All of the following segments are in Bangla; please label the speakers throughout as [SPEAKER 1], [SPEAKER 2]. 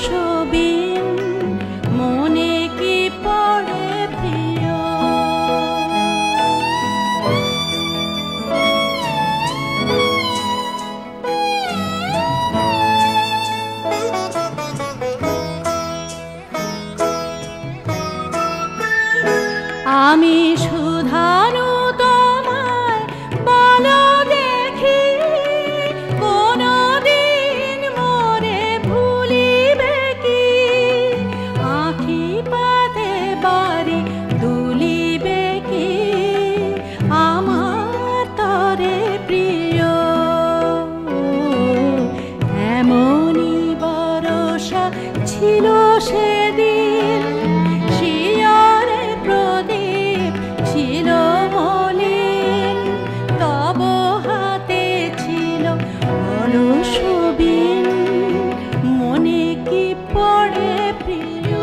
[SPEAKER 1] সবিন মনে কি পড়ে প্রিয়। আমি শুধানু তোমায় বলো দেখি, কোনদিন মোরে ভুলিবে কি? আঁখি পাতে বাড়ি দুলিবে কি আমার তরে প্রিয়? এমনই বরষা ছিল সেদিন, শিয়রে প্রদীপ ছিল মলিন, তব হাতে ছিল অলস বিন মনে কি পড়ে প্রিয়।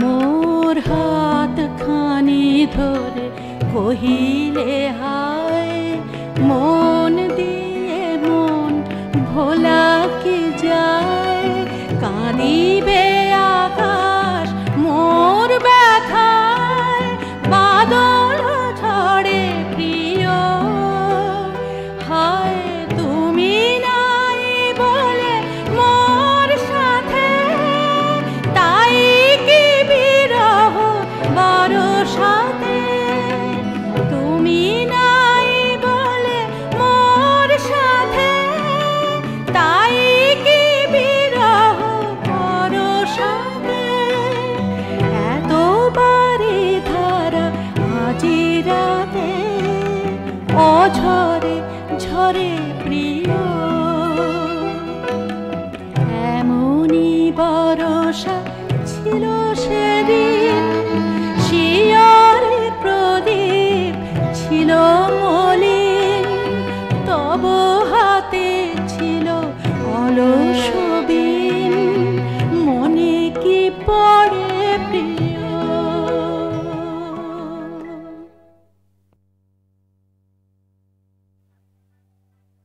[SPEAKER 1] মোর হাত খানি ধরে কহিলে হায়, মন দিয়ে মন ভোলা কি যায়? কাঁদিবে আকাশ মোর ব্যথায়, বাদল ঝড়ে প্রিয়। হায় তুমি নাই বলে মোর সাথে, তাই কি বিরহ বরষাতে? তুমি নাই বলে মোর সাথে, তাই কি বিরহ বরষাতে? এতবারে ধারা আজি রাতে অঝরে ঝরে প্রিয়। এমনই বরষা ছিল